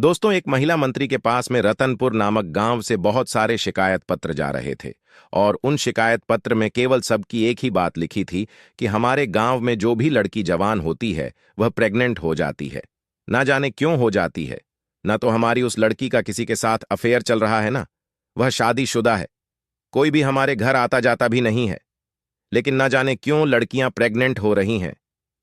दोस्तों, एक महिला मंत्री के पास में रतनपुर नामक गांव से बहुत सारे शिकायत पत्र जा रहे थे। और उन शिकायत पत्र में केवल सबकी एक ही बात लिखी थी कि हमारे गांव में जो भी लड़की जवान होती है वह प्रेग्नेंट हो जाती है। ना जाने क्यों हो जाती है। ना तो हमारी उस लड़की का किसी के साथ अफेयर चल रहा है, ना वह शादीशुदा है, कोई भी हमारे घर आता जाता भी नहीं है, लेकिन ना जाने क्यों लड़कियां प्रेग्नेंट हो रही हैं।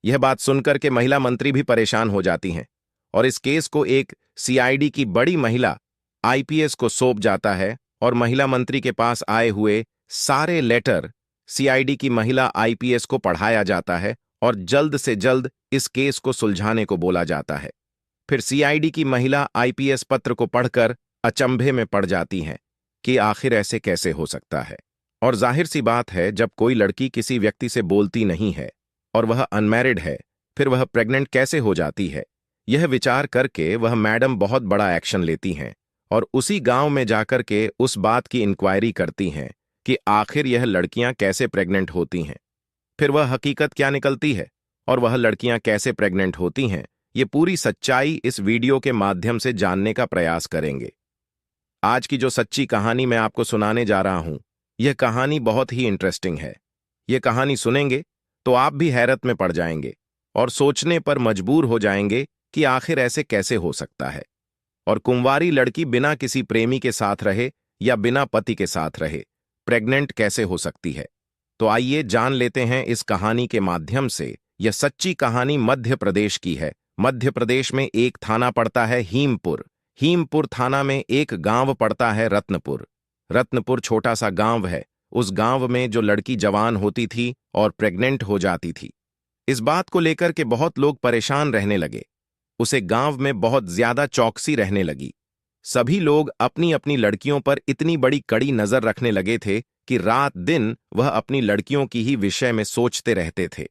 यह बात सुनकर के महिला मंत्री भी परेशान हो जाती हैं और इस केस को एक सीआईडी की बड़ी महिला आईपीएस को सौंप जाता है। और महिला मंत्री के पास आए हुए सारे लेटर सीआईडी की महिला आईपीएस को पढ़ाया जाता है और जल्द से जल्द इस केस को सुलझाने को बोला जाता है। फिर सीआईडी की महिला आईपीएस पत्र को पढ़कर अचंभे में पड़ जाती हैं कि आखिर ऐसे कैसे हो सकता है। और जाहिर सी बात है, जब कोई लड़की किसी व्यक्ति से बोलती नहीं है और वह अनमैरिड है, फिर वह प्रेग्नेंट कैसे हो जाती है। यह विचार करके वह मैडम बहुत बड़ा एक्शन लेती हैं और उसी गांव में जाकर के उस बात की इंक्वायरी करती हैं कि आखिर यह लड़कियां कैसे प्रेग्नेंट होती हैं। फिर वह हकीकत क्या निकलती है और वह लड़कियां कैसे प्रेग्नेंट होती हैं, ये पूरी सच्चाई इस वीडियो के माध्यम से जानने का प्रयास करेंगे। आज की जो सच्ची कहानी मैं आपको सुनाने जा रहा हूं, यह कहानी बहुत ही इंटरेस्टिंग है। यह कहानी सुनेंगे तो आप भी हैरत में पड़ जाएंगे और सोचने पर मजबूर हो जाएंगे कि आखिर ऐसे कैसे हो सकता है। और कुंवारी लड़की बिना किसी प्रेमी के साथ रहे या बिना पति के साथ रहे प्रेग्नेंट कैसे हो सकती है। तो आइए जान लेते हैं इस कहानी के माध्यम से। यह सच्ची कहानी मध्य प्रदेश की है। मध्य प्रदेश में एक थाना पड़ता है हीमपुर। हीमपुर थाना में एक गांव पड़ता है रत्नपुर। रत्नपुर छोटा सा गांव है। उस गांव में जो लड़की जवान होती थी और प्रेग्नेंट हो जाती थी, इस बात को लेकर के बहुत लोग परेशान रहने लगे। उसे गांव में बहुत ज्यादा चौकसी रहने लगी। सभी लोग अपनी अपनी लड़कियों पर इतनी बड़ी कड़ी नजर रखने लगे थे कि रात दिन वह अपनी लड़कियों की ही विषय में सोचते रहते थे।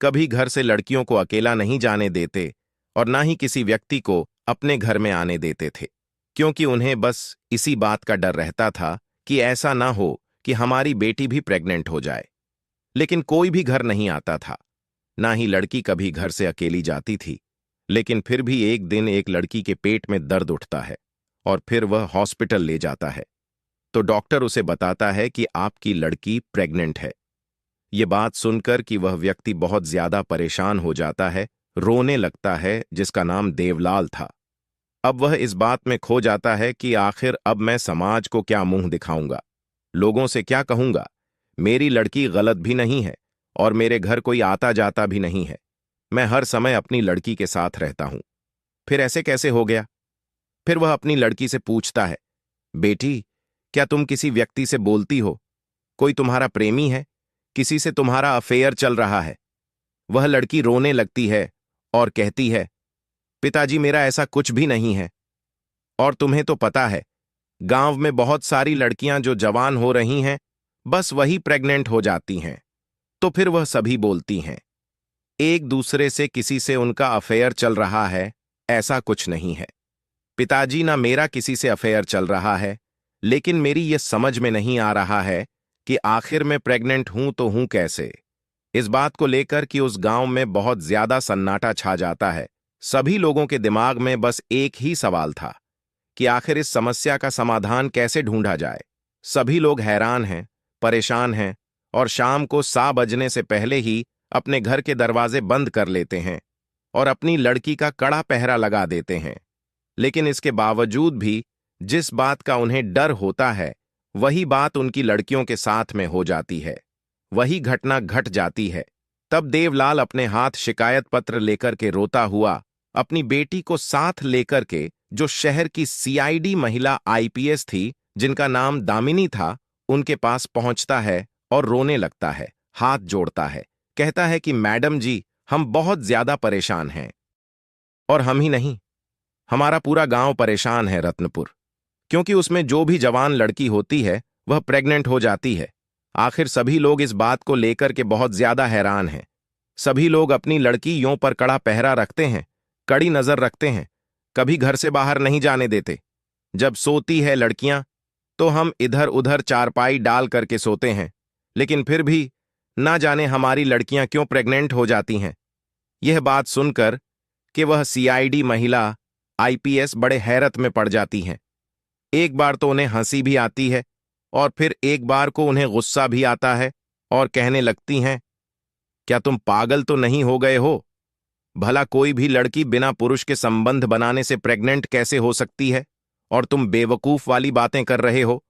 कभी घर से लड़कियों को अकेला नहीं जाने देते और ना ही किसी व्यक्ति को अपने घर में आने देते थे, क्योंकि उन्हें बस इसी बात का डर रहता था कि ऐसा ना हो कि हमारी बेटी भी प्रेग्नेंट हो जाए। लेकिन कोई भी घर नहीं आता था, ना ही लड़की कभी घर से अकेली जाती थी। लेकिन फिर भी एक दिन एक लड़की के पेट में दर्द उठता है और फिर वह हॉस्पिटल ले जाता है। तो डॉक्टर उसे बताता है कि आपकी लड़की प्रेग्नेंट है। ये बात सुनकर कि वह व्यक्ति बहुत ज्यादा परेशान हो जाता है, रोने लगता है, जिसका नाम देवलाल था। अब वह इस बात में खो जाता है कि आखिर अब मैं समाज को क्या मुंह दिखाऊंगा, लोगों से क्या कहूंगा। मेरी लड़की गलत भी नहीं है और मेरे घर कोई आता जाता भी नहीं है। मैं हर समय अपनी लड़की के साथ रहता हूं, फिर ऐसे कैसे हो गया। फिर वह अपनी लड़की से पूछता है, बेटी, क्या तुम किसी व्यक्ति से बोलती हो? कोई तुम्हारा प्रेमी है? किसी से तुम्हारा अफेयर चल रहा है? वह लड़की रोने लगती है और कहती है, पिताजी, मेरा ऐसा कुछ भी नहीं है। और तुम्हें तो पता है, गांव में बहुत सारी लड़कियां जो जवान हो रही हैं, बस वही प्रेग्नेंट हो जाती हैं। तो फिर वह सभी बोलती हैं, एक दूसरे से किसी से उनका अफेयर चल रहा है। ऐसा कुछ नहीं है पिताजी, ना मेरा किसी से अफेयर चल रहा है, लेकिन मेरी यह समझ में नहीं आ रहा है कि आखिर मैं प्रेग्नेंट हूं तो हूं कैसे। इस बात को लेकर कि उस गांव में बहुत ज्यादा सन्नाटा छा जाता है। सभी लोगों के दिमाग में बस एक ही सवाल था कि आखिर इस समस्या का समाधान कैसे ढूंढा जाए। सभी लोग हैरान हैं, परेशान हैं और शाम को 7 बजने से पहले ही अपने घर के दरवाजे बंद कर लेते हैं और अपनी लड़की का कड़ा पहरा लगा देते हैं। लेकिन इसके बावजूद भी जिस बात का उन्हें डर होता है, वही बात उनकी लड़कियों के साथ में हो जाती है। वही घटना घट जाती है। तब देवलाल अपने हाथ शिकायत पत्र लेकर के रोता हुआ अपनी बेटी को साथ लेकर के, जो शहर की सीआईडी महिला आईपीएस थी, जिनका नाम दामिनी था, उनके पास पहुंचता है और रोने लगता है, हाथ जोड़ता है, कहता है कि मैडम जी, हम बहुत ज्यादा परेशान हैं। और हम ही नहीं, हमारा पूरा गांव परेशान है रत्नपुर, क्योंकि उसमें जो भी जवान लड़की होती है वह प्रेग्नेंट हो जाती है। आखिर सभी लोग इस बात को लेकर के बहुत ज्यादा हैरान हैं। सभी लोग अपनी लड़कियों पर कड़ा पहरा रखते हैं, कड़ी नजर रखते हैं, कभी घर से बाहर नहीं जाने देते। जब सोती है लड़कियां तो हम इधर उधर चारपाई डाल करके सोते हैं, लेकिन फिर भी ना जाने हमारी लड़कियां क्यों प्रेग्नेंट हो जाती हैं। यह बात सुनकर कि वह सीआईडी महिला आईपीएस बड़े हैरत में पड़ जाती हैं। एक बार तो उन्हें हंसी भी आती है और फिर एक बार को उन्हें गुस्सा भी आता है और कहने लगती हैं, क्या तुम पागल तो नहीं हो गए हो? भला कोई भी लड़की बिना पुरुष के संबंध बनाने से प्रेग्नेंट कैसे हो सकती है? और तुम बेवकूफ वाली बातें कर रहे हो।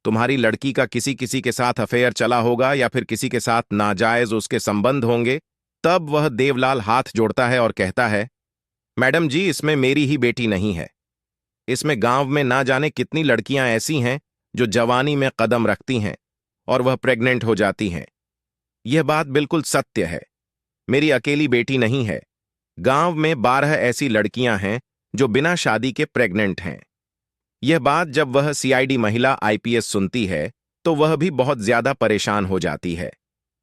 तुम्हारी लड़की का किसी किसी के साथ अफेयर चला होगा या फिर किसी के साथ नाजायज उसके संबंध होंगे। तब वह देवलाल हाथ जोड़ता है और कहता है, मैडम जी, इसमें मेरी ही बेटी नहीं है। इसमें गांव में ना जाने कितनी लड़कियां ऐसी हैं जो जवानी में कदम रखती हैं और वह प्रेग्नेंट हो जाती हैं। यह बात बिल्कुल सत्य है। मेरी अकेली बेटी नहीं है। गांव में 12 ऐसी लड़कियां हैं जो बिना शादी के प्रेग्नेंट हैं। यह बात जब वह सीआईडी महिला आईपीएस सुनती है तो वह भी बहुत ज्यादा परेशान हो जाती है।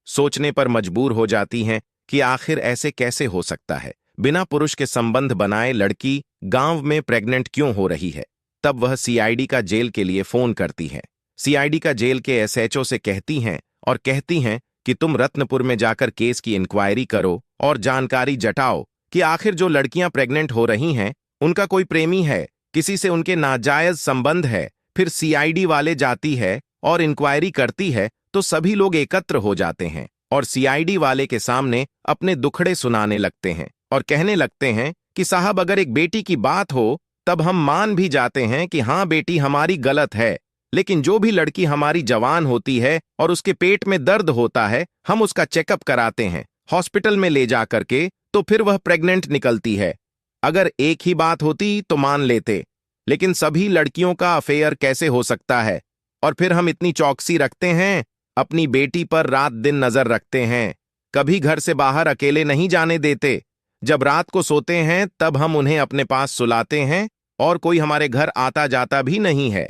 सोचने पर मजबूर हो जाती हैं कि आखिर ऐसे कैसे हो सकता है, बिना पुरुष के संबंध बनाए लड़की गांव में प्रेग्नेंट क्यों हो रही है। तब वह सीआईडी का जेल के लिए फोन करती है। सीआईडी का जेल के एसएचओ से कहती हैं और कहती हैं कि तुम रत्नपुर में जाकर केस की इंक्वायरी करो और जानकारी जटाओ कि आखिर जो लड़कियां प्रेग्नेंट हो रही हैं उनका कोई प्रेमी है, किसी से उनके नाजायज संबंध है। फिर सीआईडी वाले जाती है और इंक्वायरी करती है तो सभी लोग एकत्र हो जाते हैं और सीआईडी वाले के सामने अपने दुखड़े सुनाने लगते हैं और कहने लगते हैं कि साहब, अगर एक बेटी की बात हो तब हम मान भी जाते हैं कि हाँ बेटी हमारी गलत है, लेकिन जो भी लड़की हमारी जवान होती है और उसके पेट में दर्द होता है, हम उसका चेकअप कराते हैं हॉस्पिटल में ले जा करके, तो फिर वह प्रेग्नेंट निकलती है। अगर एक ही बात होती तो मान लेते, लेकिन सभी लड़कियों का अफेयर कैसे हो सकता है? और फिर हम इतनी चौकसी रखते हैं, अपनी बेटी पर रात दिन नजर रखते हैं, कभी घर से बाहर अकेले नहीं जाने देते। जब रात को सोते हैं तब हम उन्हें अपने पास सुलाते हैं और कोई हमारे घर आता जाता भी नहीं है।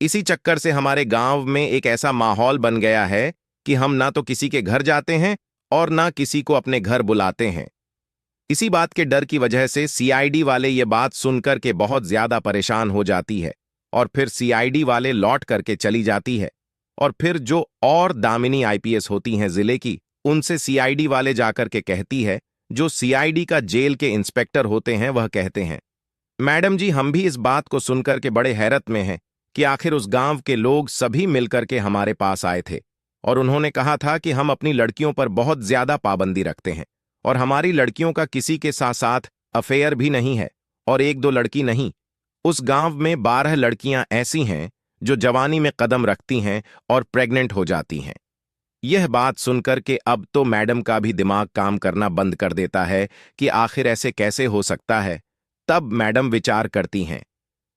इसी चक्कर से हमारे गांव में एक ऐसा माहौल बन गया है कि हम ना तो किसी के घर जाते हैं और ना किसी को अपने घर बुलाते हैं। इसी बात के डर की वजह से सीआईडी वाले ये बात सुनकर के बहुत ज्यादा परेशान हो जाती है और फिर सीआईडी वाले लौट करके चली जाती है। और फिर जो और दामिनी आईपीएस होती हैं जिले की, उनसे सीआईडी वाले जाकर के कहती है। जो सीआईडी का जेल के इंस्पेक्टर होते हैं वह कहते हैं, मैडम जी, हम भी इस बात को सुनकर के बड़े हैरत में हैं कि आखिर उस गांव के लोग सभी मिलकर के हमारे पास आए थे और उन्होंने कहा था कि हम अपनी लड़कियों पर बहुत ज्यादा पाबंदी रखते हैं और हमारी लड़कियों का किसी के साथ साथ अफेयर भी नहीं है। और एक दो लड़की नहीं, उस गांव में 12 लड़कियां ऐसी हैं जो जवानी में कदम रखती हैं और प्रेग्नेंट हो जाती हैं। यह बात सुनकर के अब तो मैडम का भी दिमाग काम करना बंद कर देता है कि आखिर ऐसे कैसे हो सकता है। तब मैडम विचार करती हैं,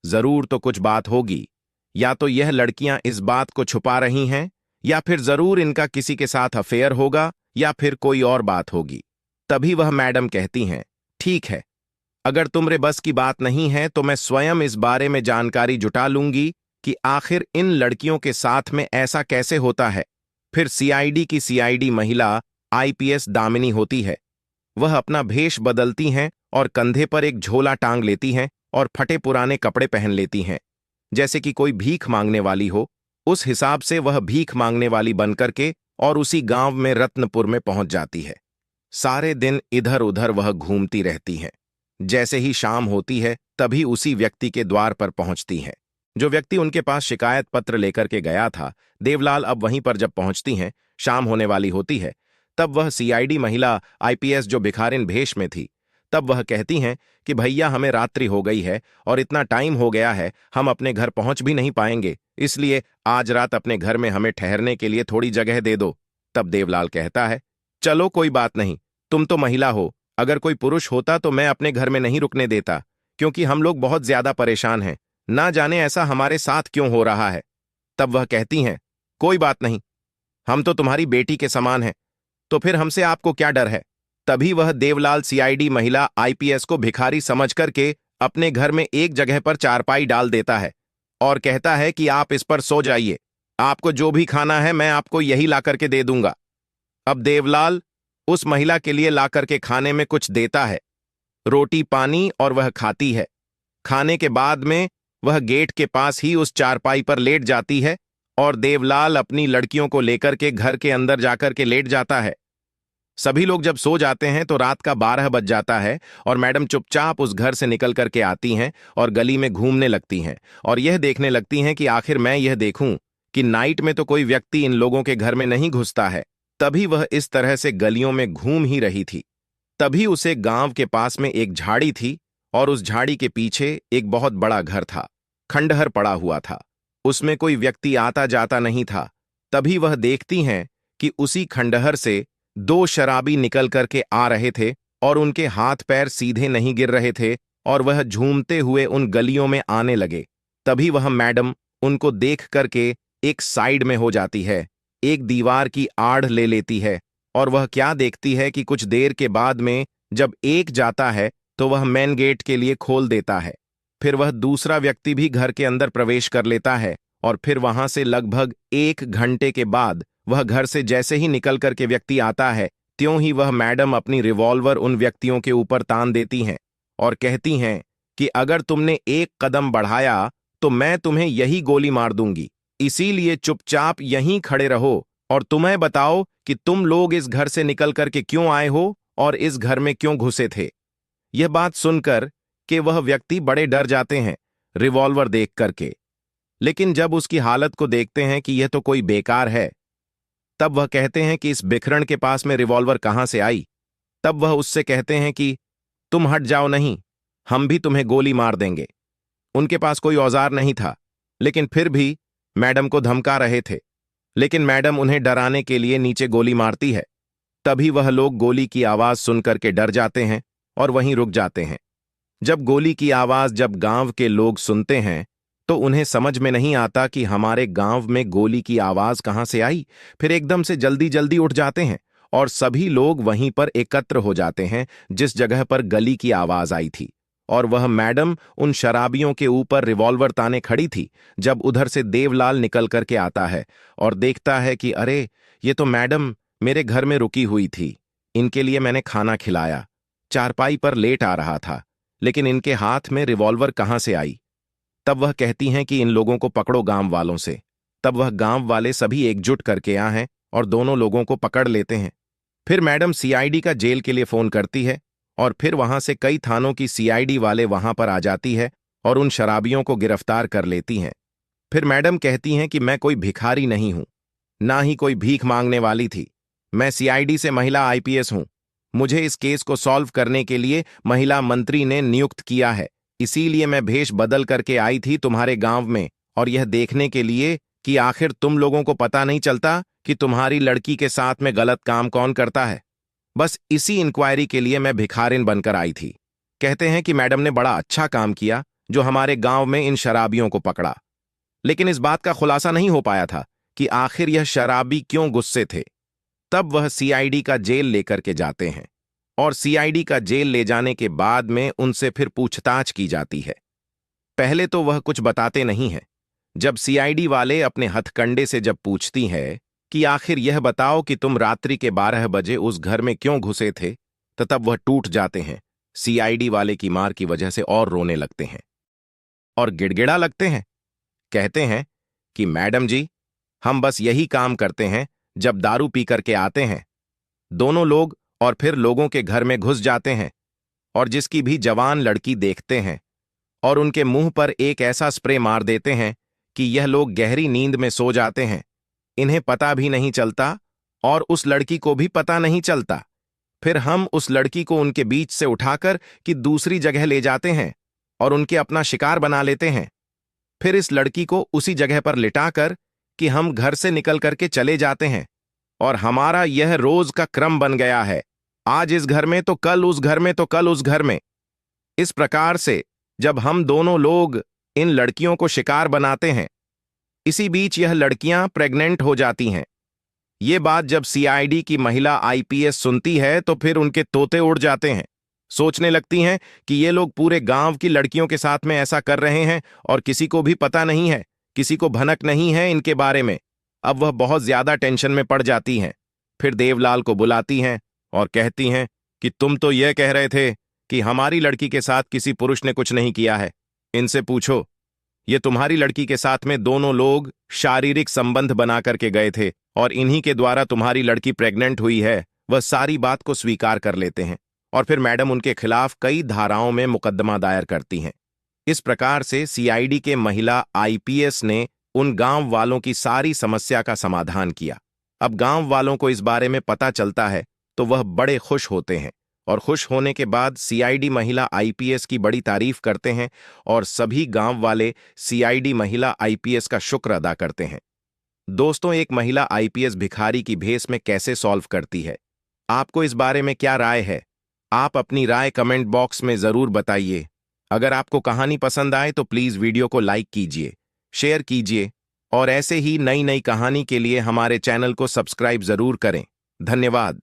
जरूर तो कुछ बात होगी, या तो यह लड़कियां इस बात को छुपा रही हैं, या फिर जरूर इनका किसी के साथ अफेयर होगा, या फिर कोई और बात होगी। तभी वह मैडम कहती हैं, ठीक है, अगर तुमरे बस की बात नहीं है तो मैं स्वयं इस बारे में जानकारी जुटा लूंगी कि आखिर इन लड़कियों के साथ में ऐसा कैसे होता है। फिर सीआईडी की सीआईडी महिला आईपीएस दामिनी होती है। वह अपना भेष बदलती हैं और कंधे पर एक झोला टांग लेती हैं और फटे पुराने कपड़े पहन लेती हैं, जैसे कि कोई भीख मांगने वाली हो। उस हिसाब से वह भीख मांगने वाली बनकर के और उसी गांव में रत्नपुर में पहुंच जाती है। सारे दिन इधर उधर वह घूमती रहती हैं। जैसे ही शाम होती है तभी उसी व्यक्ति के द्वार पर पहुंचती हैं। जो व्यक्ति उनके पास शिकायत पत्र लेकर के गया था, देवलाल अब वहीं पर जब पहुंचती हैं, शाम होने वाली होती है, तब वह सीआईडी महिला आईपीएस जो भिखारिन भेष में थी, तब वह कहती हैं कि भैया, हमें रात्रि हो गई है और इतना टाइम हो गया है, हम अपने घर पहुंच भी नहीं पाएंगे, इसलिए आज रात अपने घर में हमें ठहरने के लिए थोड़ी जगह दे दो। तब देवलाल कहता है, चलो कोई बात नहीं, तुम तो महिला हो, अगर कोई पुरुष होता तो मैं अपने घर में नहीं रुकने देता, क्योंकि हम लोग बहुत ज्यादा परेशान हैं, ना जाने ऐसा हमारे साथ क्यों हो रहा है। तब वह कहती हैं, कोई बात नहीं, हम तो तुम्हारी बेटी के समान हैं, तो फिर हमसे आपको क्या डर है। तभी वह देवलाल सीआईडी महिला आईपीएस को भिखारी समझ करके अपने घर में एक जगह पर चारपाई डाल देता है और कहता है कि आप इस पर सो जाइए, आपको जो भी खाना है मैं आपको यही ला करके दे दूंगा। अब देवलाल उस महिला के लिए ला करके खाने में कुछ देता है, रोटी पानी, और वह खाती है। खाने के बाद में वह गेट के पास ही उस चारपाई पर लेट जाती है और देवलाल अपनी लड़कियों को लेकर के घर के अंदर जाकर के लेट जाता है। सभी लोग जब सो जाते हैं तो रात का 12 बज जाता है और मैडम चुपचाप उस घर से निकल करके आती हैं और गली में घूमने लगती हैं और यह देखने लगती हैं कि आखिर मैं यह देखूं कि नाइट में तो कोई व्यक्ति इन लोगों के घर में नहीं घुसता है। तभी वह इस तरह से गलियों में घूम ही रही थी। तभी उसे गांव के पास में एक झाड़ी थी और उस झाड़ी के पीछे एक बहुत बड़ा घर था। खंडहर पड़ा हुआ था, उसमें कोई व्यक्ति आता जाता नहीं था। तभी वह देखती हैं कि उसी खंडहर से दो शराबी निकल करके आ रहे थे और उनके हाथ पैर सीधे नहीं गिर रहे थे और वह झूमते हुए उन गलियों में आने लगे। तभी वह मैडम उनको देख करके एक साइड में हो जाती है, एक दीवार की आड़ ले लेती है और वह क्या देखती है कि कुछ देर के बाद में जब एक जाता है तो वह मेन गेट के लिए खोल देता है। फिर वह दूसरा व्यक्ति भी घर के अंदर प्रवेश कर लेता है और फिर वहां से लगभग 1 घंटे के बाद वह घर से जैसे ही निकल करके व्यक्ति आता है त्यों ही वह मैडम अपनी रिवॉल्वर उन व्यक्तियों के ऊपर तान देती हैं और कहती हैं कि अगर तुमने एक कदम बढ़ाया तो मैं तुम्हें यही गोली मार दूंगी, इसीलिए चुपचाप यहीं खड़े रहो और तुम्हें बताओ कि तुम लोग इस घर से निकल करके क्यों आए हो और इस घर में क्यों घुसे थे। यह बात सुनकर कि वह व्यक्ति बड़े डर जाते हैं रिवॉल्वर देख करके, लेकिन जब उसकी हालत को देखते हैं कि यह तो कोई बेकार है, तब वह कहते हैं कि इस बिखरण के पास में रिवॉल्वर कहां से आई। तब वह उससे कहते हैं कि तुम हट जाओ, नहीं हम भी तुम्हें गोली मार देंगे। उनके पास कोई औजार नहीं था, लेकिन फिर भी मैडम को धमका रहे थे, लेकिन मैडम उन्हें डराने के लिए नीचे गोली मारती है। तभी वह लोग गोली की आवाज सुनकर के डर जाते हैं और वहीं रुक जाते हैं। जब गोली की आवाज जब गांव के लोग सुनते हैं तो उन्हें समझ में नहीं आता कि हमारे गांव में गोली की आवाज कहां से आई। फिर एकदम से जल्दी जल्दी उठ जाते हैं और सभी लोग वहीं पर एकत्र हो जाते हैं जिस जगह पर गली की आवाज आई थी। और वह मैडम उन शराबियों के ऊपर रिवॉल्वर ताने खड़ी थी जब उधर से देवलाल निकल करके आता है और देखता है कि अरे ये तो मैडम मेरे घर में रुकी हुई थी, इनके लिए मैंने खाना खिलाया, चारपाई पर लेट आ रहा था, लेकिन इनके हाथ में रिवॉल्वर कहां से आई। तब वह कहती हैं कि इन लोगों को पकड़ो गांव वालों से। तब वह गांव वाले सभी एकजुट करके आए हैं और दोनों लोगों को पकड़ लेते हैं। फिर मैडम सीआईडी का जेल के लिए फोन करती है और फिर वहां से कई थानों की सीआईडी वाले वहां पर आ जाती है और उन शराबियों को गिरफ्तार कर लेती हैं। फिर मैडम कहती हैं कि मैं कोई भिखारी नहीं हूं, ना ही कोई भीख मांगने वाली थी, मैं सीआईडी से महिला आईपीएस हूं। मुझे इस केस को सॉल्व करने के लिए महिला मंत्री ने नियुक्त किया है, इसीलिए मैं भेष बदल करके आई थी तुम्हारे गांव में और यह देखने के लिए कि आखिर तुम लोगों को पता नहीं चलता कि तुम्हारी लड़की के साथ में गलत काम कौन करता है। बस इसी इंक्वायरी के लिए मैं भिखारिन बनकर आई थी। कहते हैं कि मैडम ने बड़ा अच्छा काम किया जो हमारे गांव में इन शराबियों को पकड़ा, लेकिन इस बात का खुलासा नहीं हो पाया था कि आखिर यह शराबी क्यों गुस्से थे। तब वह सीआईडी का जेल लेकर के जाते हैं और सीआईडी का जेल ले जाने के बाद में उनसे फिर पूछताछ की जाती है। पहले तो वह कुछ बताते नहीं हैं। जब सीआईडी वाले अपने हथकंडे से जब पूछती है कि आखिर यह बताओ कि तुम रात्रि के 12 बजे उस घर में क्यों घुसे थे, तो तब वह टूट जाते हैं सीआईडी वाले की मार की वजह से और रोने लगते हैं और गिड़गिड़ा लगते हैं। कहते हैं कि मैडम जी, हम बस यही काम करते हैं जब दारू पी करके आते हैं, दोनों लोग और फिर लोगों के घर में घुस जाते हैं और जिसकी भी जवान लड़की देखते हैं और उनके मुंह पर एक ऐसा स्प्रे मार देते हैं कि यह लोग गहरी नींद में सो जाते हैं, इन्हें पता भी नहीं चलता और उस लड़की को भी पता नहीं चलता। फिर हम उस लड़की को उनके बीच से उठाकर कि दूसरी जगह ले जाते हैं और उनके अपना शिकार बना लेते हैं। फिर इस लड़की को उसी जगह पर लिटाकर कि हम घर से निकल करके चले जाते हैं और हमारा यह रोज का क्रम बन गया है, आज इस घर में तो कल उस घर में तो कल उस घर में। इस प्रकार से जब हम दोनों लोग इन लड़कियों को शिकार बनाते हैं, इसी बीच यह लड़कियां प्रेग्नेंट हो जाती हैं। ये बात जब सीआईडी की महिला आईपीएस सुनती है तो फिर उनके तोते उड़ जाते हैं, सोचने लगती हैं कि ये लोग पूरे गांव की लड़कियों के साथ में ऐसा कर रहे हैं और किसी को भी पता नहीं है, किसी को भनक नहीं है इनके बारे में। अब वह बहुत ज्यादा टेंशन में पड़ जाती हैं। फिर देवलाल को बुलाती हैं और कहती हैं कि तुम तो यह कह रहे थे कि हमारी लड़की के साथ किसी पुरुष ने कुछ नहीं किया है, इनसे पूछो, ये तुम्हारी लड़की के साथ में दोनों लोग शारीरिक संबंध बना करके गए थे और इन्हीं के द्वारा तुम्हारी लड़की प्रेग्नेंट हुई है, वह सारी बात को स्वीकार कर लेते हैं और फिर मैडम उनके खिलाफ कई धाराओं में मुकदमा दायर करती हैं। इस प्रकार से सीआईडी के महिला आईपीएस ने उन गांव वालों की सारी समस्या का समाधान किया। अब गांव वालों को इस बारे में पता चलता है तो वह बड़े खुश होते हैं और खुश होने के बाद सीआईडी महिला आईपीएस की बड़ी तारीफ करते हैं और सभी गांव वाले सीआईडी महिला आईपीएस का शुक्र अदा करते हैं। दोस्तों, एक महिला आईपीएस भिखारी की भेस में कैसे सॉल्व करती है? आपको इस बारे में क्या राय है? आप अपनी राय कमेंट बॉक्स में जरूर बताइए। अगर आपको कहानी पसंद आए तो प्लीज वीडियो को लाइक कीजिए, शेयर कीजिए और ऐसे ही नई नई कहानी के लिए हमारे चैनल को सब्सक्राइब जरूर करें। धन्यवाद।